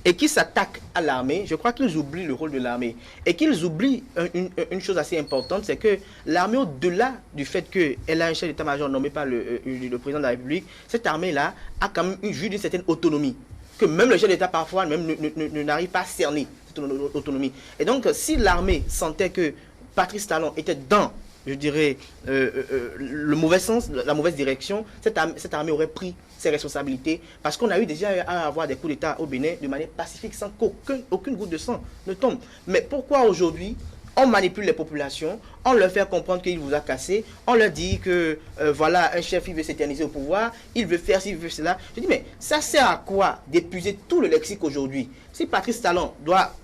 Speaker 3: et qu'ils s'attaquent à l'armée, je crois qu'ils oublient le rôle de l'armée. Et qu'ils oublient une chose assez importante, c'est que l'armée, au-delà du fait qu'elle a un chef d'état-major nommé par le président de la République, cette armée-là a quand même une d'une certaine autonomie, que même le chef d'État parfois n'arrive pas à cerner cette autonomie. Et donc, si l'armée sentait que Patrice Talon était dans, je dirais, le mauvais sens, la mauvaise direction, cette armée aurait pris ses responsabilités, parce qu'on a eu déjà à avoir des coups d'État au Bénin de manière pacifique, sans qu'aucune goutte de sang ne tombe. Mais pourquoi aujourd'hui on manipule les populations, on leur fait comprendre qu'il vous a cassé, on leur dit que voilà, un chef il veut s'éterniser au pouvoir, il veut faire ci, il veut cela. Je dis, mais ça sert à quoi d'épuiser tout le lexique aujourd'hui? Si Patrice Talon doit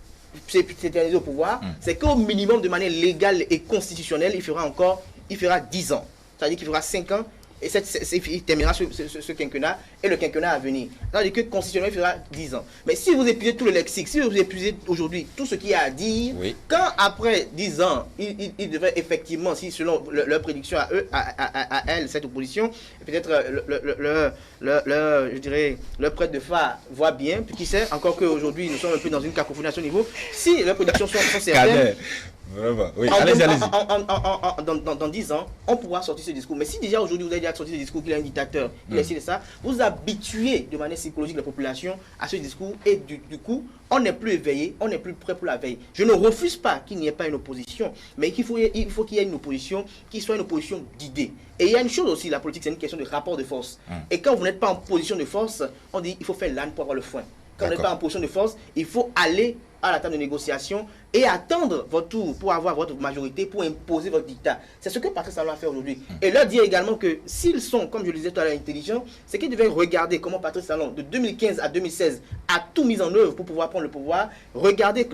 Speaker 3: s'éterniser au pouvoir, c'est qu'au minimum, de manière légale et constitutionnelle, il fera 10 ans. C'est-à-dire qu'il fera 5 ans, et il terminera ce quinquennat et le quinquennat à venir. C'est-à-dire que constitutionnellement, il fera 10 ans. Mais si vous épuisez tout le lexique, si vous épuisez aujourd'hui tout ce qu'il y a à dire, quand après 10 ans, il devrait effectivement, si selon leur prédiction à eux, à elle, cette opposition, peut-être je dirais, leur prêtre de phare voit bien, puis qui sait, encore qu'aujourd'hui, nous sommes un peu dans une cacophonie à ce niveau, si leurs prédictions sont certaines,
Speaker 1: oui.
Speaker 3: Dans 10 ans, on pourra sortir ce discours. Mais si déjà aujourd'hui vous avez déjà sorti ce discours qu'il est un dictateur, qu'il essaie de ça, vous habituez de manière psychologique la population à ce discours et du coup, on n'est plus éveillé, on n'est plus prêt pour la veille. Je ne refuse pas qu'il n'y ait pas une opposition, mais il faut qu'il y ait une opposition qui soit une opposition d'idées. Et il y a une chose aussi, la politique, c'est une question de rapport de force. Et quand vous n'êtes pas en position de force, on dit il faut faire l'âne pour avoir le foin. Quand vous n'êtes pas en position de force, il faut aller à la table de négociation et attendre votre tour pour avoir votre majorité, pour imposer votre dictat. C'est ce que Patrice Talon a fait aujourd'hui. Et leur dire également que s'ils sont, comme je le disais tout à l'heure, intelligents, c'est qu'ils devaient regarder comment Patrice Talon, de 2015 à 2016, a tout mis en œuvre pour pouvoir prendre le pouvoir, regarder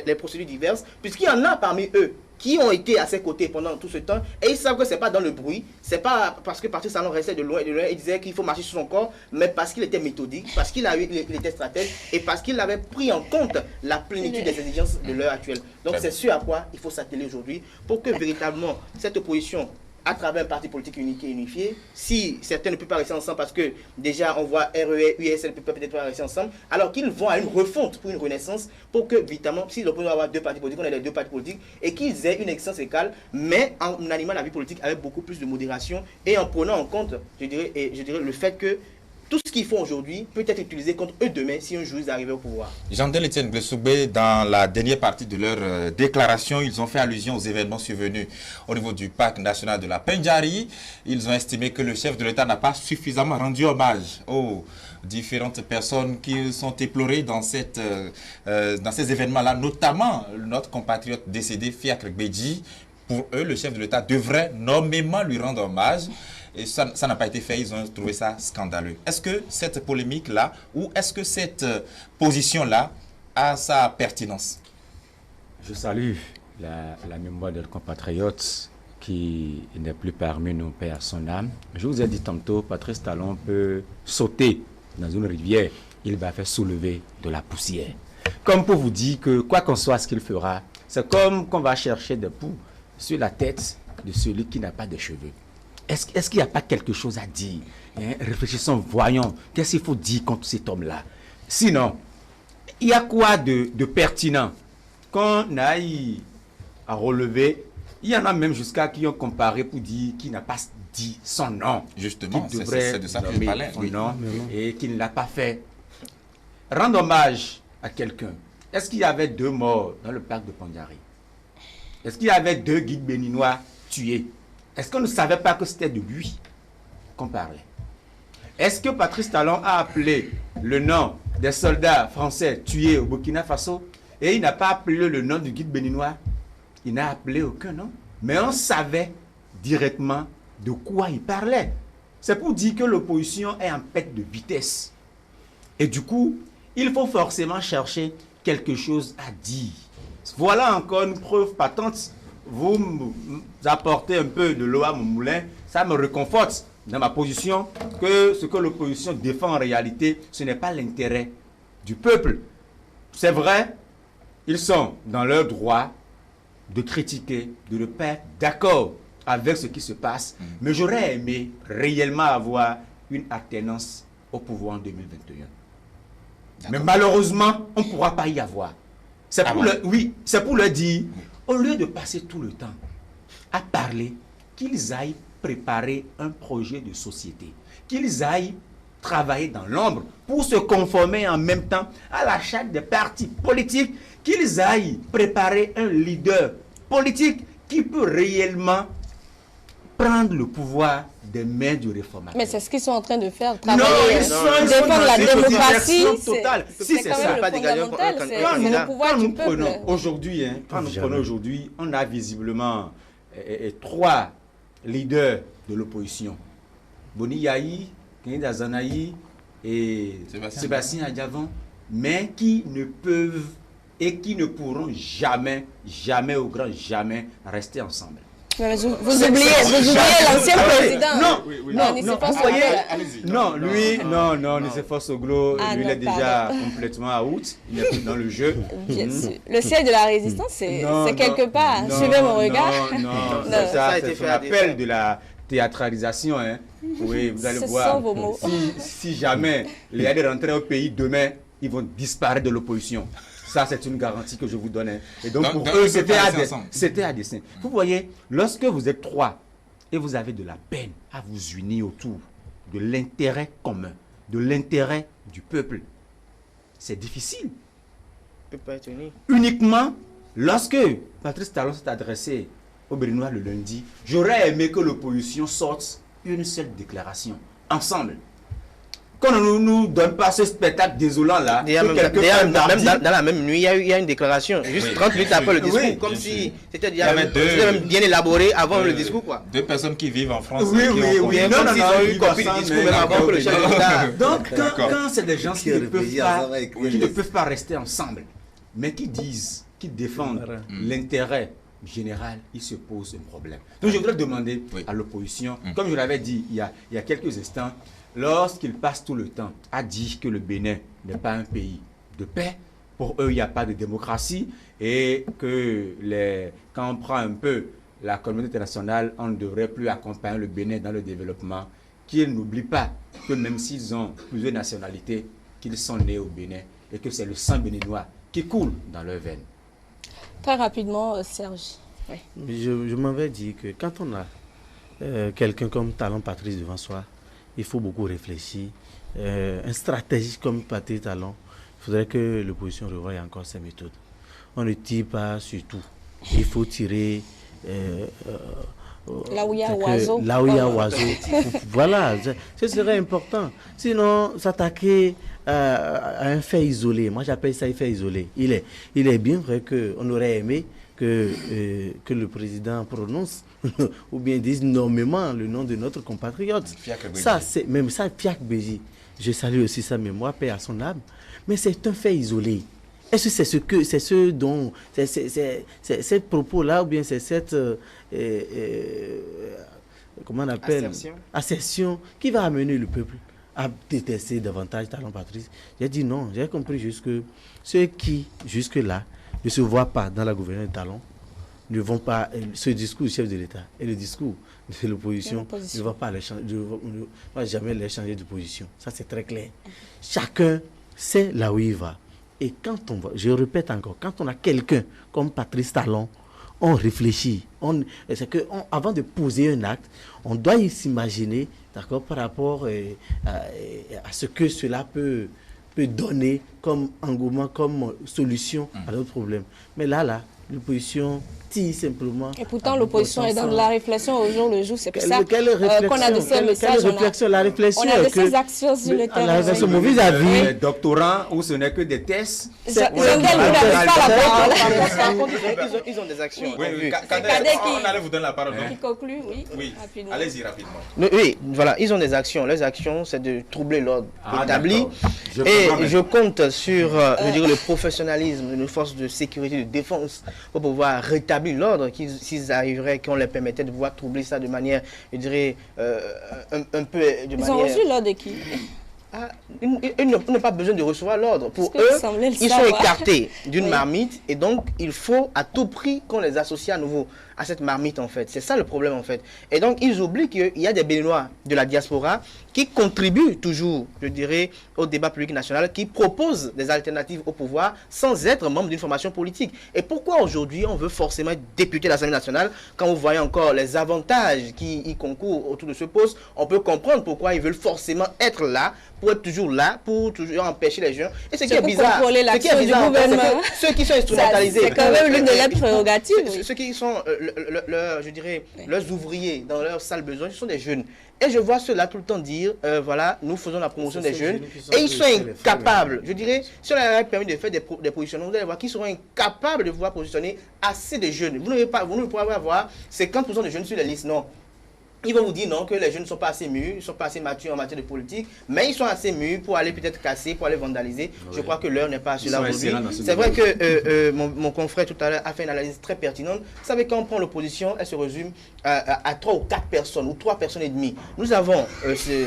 Speaker 3: les procédures diverses, puisqu'il y en a parmi eux qui ont été à ses côtés pendant tout ce temps, et ils savent que ce n'est pas dans le bruit, c'est pas parce que Patrice Talon restait de loin et de loin, il disait qu'il faut marcher sur son corps, mais parce qu'il était méthodique, parce qu'il était stratège, et parce qu'il avait pris en compte la plénitude des exigences de l'heure actuelle. Donc c'est ce à quoi il faut s'atteler aujourd'hui, pour que véritablement cette opposition, à travers un parti politique unique et unifié, si certains ne peuvent pas rester ensemble parce que déjà on voit RER, USL ne peuvent peut-être pas rester ensemble, alors qu'ils vont à une refonte pour une renaissance, pour que évidemment, si l'opposition doit avoir 2 partis politiques, on a les 2 partis politiques, et qu'ils aient une existence égale, mais en animant la vie politique avec beaucoup plus de modération et en prenant en compte, je dirais le fait que tout ce qu'ils font aujourd'hui peut être utilisé contre eux demain si un jour ils arrivent au pouvoir.
Speaker 1: Jean-Del Etienne Glessoubé, dans la dernière partie de leur déclaration, ils ont fait allusion aux événements survenus au niveau du parc national de la Pendjari. Ils ont estimé que le chef de l'État n'a pas suffisamment rendu hommage aux différentes personnes qui sont éplorées dans ces événements-là, notamment notre compatriote décédé, Fiacre Bédji. Pour eux, le chef de l'État devrait nommément lui rendre hommage. Et ça n'a pas été fait, ils ont trouvé ça scandaleux. Est-ce que cette polémique-là, ou est-ce que cette position-là a sa pertinence?
Speaker 2: Je salue la mémoire de compatriote qui n'est plus parmi nous, paix à son âme. Je vous ai dit tantôt, Patrice Talon peut sauter dans une rivière, il va faire soulever de la poussière. Comme pour vous dire que quoi qu'on soit ce qu'il fera, c'est comme qu'on va chercher des poux sur la tête de celui qui n'a pas de cheveux. Est-ce qu'il n'y a pas quelque chose à dire? Réfléchissons, voyons, qu'est-ce qu'il faut dire contre cet homme-là? Sinon, il y a quoi de pertinent qu'on aille à relever? Il y en a même jusqu'à qui ont comparé pour dire qu'il n'a pas dit son nom.
Speaker 1: Justement, c'est de ça que je parlais.
Speaker 2: Oui. Nom, et qu'il ne l'a pas fait. Rendre hommage à quelqu'un. Est-ce qu'il y avait 2 morts dans le parc de Pendjari? Est-ce qu'il y avait 2 guides béninois tués? Est-ce qu'on ne savait pas que c'était de lui qu'on parlait? Est-ce que Patrice Talon a appelé le nom des soldats français tués au Burkina Faso et il n'a pas appelé le nom du guide béninois? Il n'a appelé aucun nom. mais on savait directement de quoi il parlait. C'est pour dire que l'opposition est en perte de vitesse. Et du coup, il faut forcément chercher quelque chose à dire. Voilà encore une preuve patente. Vous apportez un peu de l'eau à mon moulin, ça me réconforte dans ma position que ce que l'opposition défend en réalité, ce n'est pas l'intérêt du peuple. C'est vrai, ils sont dans leur droit de critiquer, de ne pas être d'accord avec ce qui se passe, mais j'aurais aimé réellement avoir une alternance au pouvoir en 2021. Mais malheureusement, on ne pourra pas y avoir. C'est pour leur dire, au lieu de passer tout le temps à parler, qu'ils aillent préparer un projet de société, qu'ils aillent travailler dans l'ombre pour se conformer en même temps à la charte des partis politiques, qu'ils aillent préparer un leader politique qui peut réellement prendre le pouvoir des mains du réformateur.
Speaker 5: Mais c'est ce qu'ils sont en train de faire,
Speaker 2: Non,
Speaker 5: travailler, défendre la démocratie.
Speaker 2: Totale. Si c'est ça,
Speaker 5: pas fondamental, c'est le pouvoir du peuple.
Speaker 2: Aujourd'hui, on a visiblement 3 leaders de l'opposition. Boni Yahi, Kennedy Zanaï et Sébastien Adjavon, mais qui ne peuvent et qui ne pourront jamais, au grand jamais, rester ensemble.
Speaker 5: Mais vous oubliez l'ancien président.
Speaker 2: Non, Nicéphore Soglo, lui, il est déjà complètement out. Il n'est plus dans le jeu.
Speaker 5: Bien sûr. Le siège de la résistance, c'est quelque part. Suivez mon regard.
Speaker 2: Non, ça a été fait appel de la théâtralisation. Hein. Oui, vous allez voir.
Speaker 5: Vos mots.
Speaker 2: Si jamais les aides rentrent au pays demain, ils vont disparaître de l'opposition. Ça, c'est une garantie que je vous donne. Hein. Et donc, pour eux, c'était à dessein. Vous voyez, lorsque vous êtes 3 et vous avez de la peine à vous unir autour de l'intérêt commun, de l'intérêt du peuple, c'est difficile.
Speaker 3: Ne peut pas être uni.
Speaker 2: Uniquement lorsque Patrice Talon s'est adressé au Béninois le lundi, j'aurais aimé que l'opposition sorte une seule déclaration, ensemble. Qu'on ne nous donne pas ce spectacle désolant là.
Speaker 3: Dans la même nuit, il y a une déclaration. Juste 30 minutes après le discours, comme si c'était déjà bien élaboré avant le discours. Quoi.
Speaker 1: 2 personnes qui vivent en France.
Speaker 2: Oui.
Speaker 3: Ils ont eu copie du discours même avant que le chef de l'État.
Speaker 2: Donc, quand c'est des gens qui ne peuvent pas rester ensemble, mais qui disent, qui défendent l'intérêt général, il se pose un problème. Donc, je voudrais demander à l'opposition, comme je l'avais dit il y a quelques instants, lorsqu'ils passent tout le temps à dire que le Bénin n'est pas un pays de paix, pour eux, il n'y a pas de démocratie, et que quand on prend un peu la communauté internationale, on ne devrait plus accompagner le Bénin dans le développement, qu'ils n'oublient pas que même s'ils ont plusieurs nationalités, qu'ils sont nés au Bénin, et que c'est le sang béninois qui coule dans leurs veines.
Speaker 5: Très rapidement, Serge. Oui.
Speaker 4: Je m'avais dit que quand on a quelqu'un comme Talon Patrice devant soi, il faut beaucoup réfléchir. Un stratège comme Patrice Talon, il faudrait que l'opposition revoie encore ses méthodes. On ne tire pas sur tout. Il faut tirer
Speaker 5: là où il y a oiseau.
Speaker 4: Là où il y a oiseau. Voilà, ce serait important. Sinon, s'attaquer à un fait isolé, moi j'appelle ça un fait isolé. Il est bien vrai qu'on aurait aimé que le président prononce ou bien dise nommément le nom de notre compatriote. Ça, c'est même ça, Fiacre Béji. Je salue aussi sa mémoire, paix à son âme. Mais c'est un fait isolé. Est-ce que c'est ce dont ces propos-là ou bien c'est cette comment on appelle assertion qui va amener le peuple à détester davantage Talon Patrice? J'ai dit non. J'ai compris juste que ceux qui jusque-là ne se voient pas dans la gouvernance de Talon ne vont pas, ce discours du chef de l'État et le discours de l'opposition ne vont pas jamais les changer de position. Ça, c'est très clair. Chacun sait là où il va. Et quand on va, je répète encore, quand on a quelqu'un comme Patrice Talon, on réfléchit. C'est que avant de poser un acte, on doit s'imaginer, d'accord, par rapport à ce que cela peut donner comme engouement, comme solution à notre problème. Mais là, l'opposition parti simplement.
Speaker 5: Et pourtant, l'opposition est dans la réflexion au jour le jour. C'est pour ça
Speaker 4: Quelle
Speaker 5: qu'on a de ces messages.
Speaker 4: La réflexion
Speaker 5: on a de ces actions sur le terrain.
Speaker 4: La réflexion, mon vis-à-vis.
Speaker 2: Les doctorants où ce n'est que des tests.
Speaker 3: Ils ont des actions.
Speaker 1: Oui, on allait vous donner la parole.
Speaker 5: Qui conclut,
Speaker 1: oui.
Speaker 5: Rapidement.
Speaker 1: Allez-y rapidement.
Speaker 3: Oui, voilà, ils ont des actions. Les actions, c'est de troubler l'ordre établi.
Speaker 1: Et
Speaker 3: je compte sur je dirais, le professionnalisme de nos forces de sécurité, de défense, pour pouvoir rétablir l'ordre, s'ils arriveraient, qu'on leur permettait de pouvoir troubler ça de manière, je dirais, un peu de manière...
Speaker 5: Ils ont reçu l'ordre de qui?
Speaker 3: Ils n'ont pas besoin de recevoir l'ordre. Pour eux, ils sont écartés d'une marmite et donc il faut à tout prix qu'on les associe à nouveau à cette marmite en fait. C'est ça le problème en fait. Et donc ils oublient qu'il y a des Béninois de la diaspora qui contribuent toujours, je dirais, au débat public national, qui proposent des alternatives au pouvoir sans être membre d'une formation politique. Et pourquoi aujourd'hui on veut forcément être député de l'Assemblée nationale quand vous voyez encore les avantages qui y concourent autour de ce poste? On peut comprendre pourquoi ils veulent forcément être là, pour être toujours là, pour toujours empêcher les gens. Et ce qui est bizarre, ceux qui sont instrumentalisés,
Speaker 5: c'est quand même l'une de leurs prérogatives.
Speaker 3: Ceux qui sont, je dirais, leurs ouvriers dans leurs sales besoins, ce sont des jeunes. Et je vois ceux-là tout le temps dire, voilà, nous faisons la promotion des jeunes. Et ils sont incapables, je dirais, si on leur avait permis de faire des positionnements, vous allez voir qu'ils seront incapables de pouvoir positionner assez de jeunes. Vous ne pouvez pas avoir 50% de jeunes sur la liste, non. Ils vont vous dire non, que les jeunes ne sont pas assez mûrs, ils ne sont pas assez matures en matière de politique, mais ils sont assez mûrs pour aller peut-être casser, pour aller vandaliser. Oui. Je crois que l'heure n'est pas à cela aujourd'hui. C'est vrai que mon confrère tout à l'heure a fait une analyse très pertinente. Vous savez, quand on prend l'opposition, elle se résume à 3 ou 4 personnes, ou 3 personnes et demie. Nous avons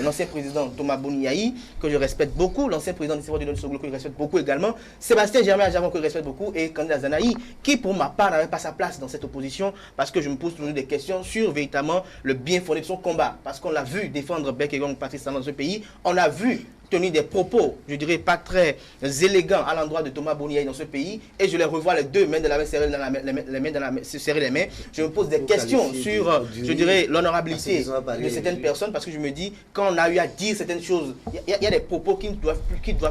Speaker 3: l'ancien président Thomas Boniaï, que je respecte beaucoup, l'ancien président d'Issimo Didon Soglo, que je respecte beaucoup également, Sébastien Germain Ajavon, que je respecte beaucoup, et Kandida Zanaï, qui pour ma part n'avait pas sa place dans cette opposition, parce que je me pose toujours des questions sur véritablement le bien fondé de son combat, parce qu'on l'a vu défendre Bec et Gong Patrice dans ce pays, on a vu tenir des propos, je dirais pas très élégants à l'endroit de Thomas Boniaï dans ce pays, et je les revois les deux mains de la main serrées serrer les mains. Je me pose des questions sur, je dirais, l'honorabilité de certaines personnes, parce que je me dis, quand on a eu à dire certaines choses, il y a des propos qui ne doivent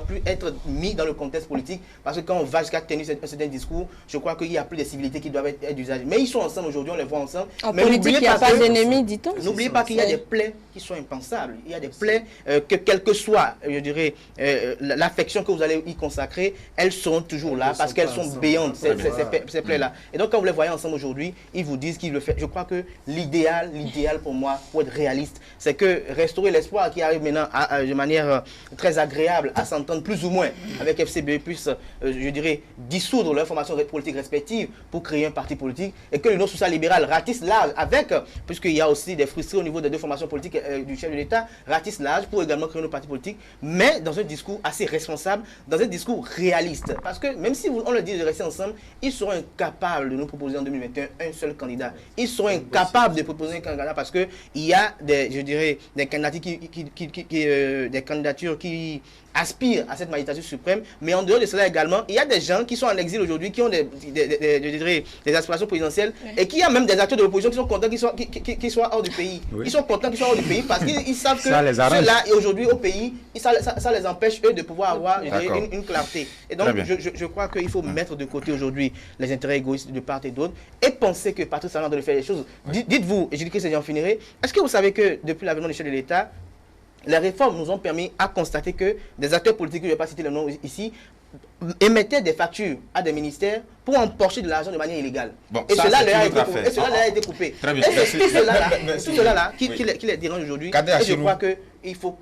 Speaker 3: plus être mis dans le contexte politique, parce que quand on va jusqu'à tenir un certain discours, je crois qu'il n'y a plus de civilités qui doivent être d'usage. Mais ils sont ensemble aujourd'hui, on les voit ensemble.
Speaker 5: En politique, il n'y a pas d'ennemis, dit-on.
Speaker 3: N'oubliez pas qu'il y a des plaies qui sont impensables. Il y a des plaies que, quel que soit, je dirais, l'affection que vous allez y consacrer, elles seront toujours là parce qu'elles sont béantes, ces plaies-là. Et donc, quand vous les voyez ensemble aujourd'hui, ils vous disent qu'ils le font. Je crois que l'idéal pour moi, pour être réaliste, c'est que restaurer l'espoir qui arrive maintenant de manière très agréable à s'entendre plus ou moins avec FCBE puisse, je dirais, dissoudre leurs formations politiques respectives pour créer un parti politique et que l'Union sociale libérale ratisse large avec, puisqu'il y a aussi des frustrés au niveau des deux formations politiques du chef de l'État, ratisse large pour également créer un parti politique, mais dans un discours assez responsable, dans un discours réaliste. Parce que même si on leur dit de rester ensemble, ils seront incapables de nous proposer en 2021 un seul candidat. Ils seront incapables de proposer un candidat parce qu'il y a des candidatures qui aspirent à cette magistrature suprême, mais en dehors de cela également, il y a des gens qui sont en exil aujourd'hui, qui ont des aspirations présidentielles, et qui y a même des acteurs de l'opposition qui sont contents qu'ils soient hors du pays. Oui. Ils sont contents qu'ils soient hors du pays parce qu'ils savent que ceux-là, aujourd'hui au pays, ça les empêche eux de pouvoir avoir une clarté. Et donc, je crois qu'il faut mettre de côté aujourd'hui les intérêts égoïstes de part et d'autre et penser que Patrice Talon doit faire les choses. Dites-vous, et je dis que c'est j'en finirai, est-ce que vous savez que depuis l'avènement du chef de l'État, les réformes nous ont permis à constater que des acteurs politiques, je ne vais pas citer le nom ici, émettaient des factures à des ministères pour empocher de l'argent de manière illégale. Bon, et cela leur a été coupé. Très bien. Et c'est tout cela qui les dérange aujourd'hui. Et je crois qu'il faut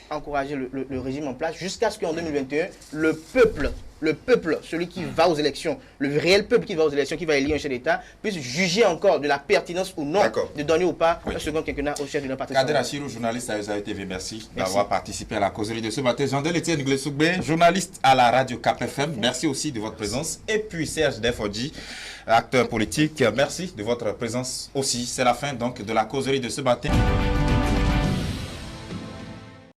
Speaker 3: encourager le régime en place jusqu'à ce qu'en 2021, le peuple, celui qui va aux élections, le réel peuple qui va aux élections, qui va élire un chef d'État, puisse juger encore de la pertinence ou non de donner ou pas un second quinquennat au chef de notre parti.
Speaker 1: Kader Achirou, journaliste à USAV-TV, merci d'avoir participé à la causerie de ce matin. Jean-Del Etienne Glessougbe, journaliste à la radio Cap FM, merci aussi de votre présence. Et puis Serge Defodji, acteur politique, merci de votre présence aussi. C'est la fin donc de la causerie de ce matin.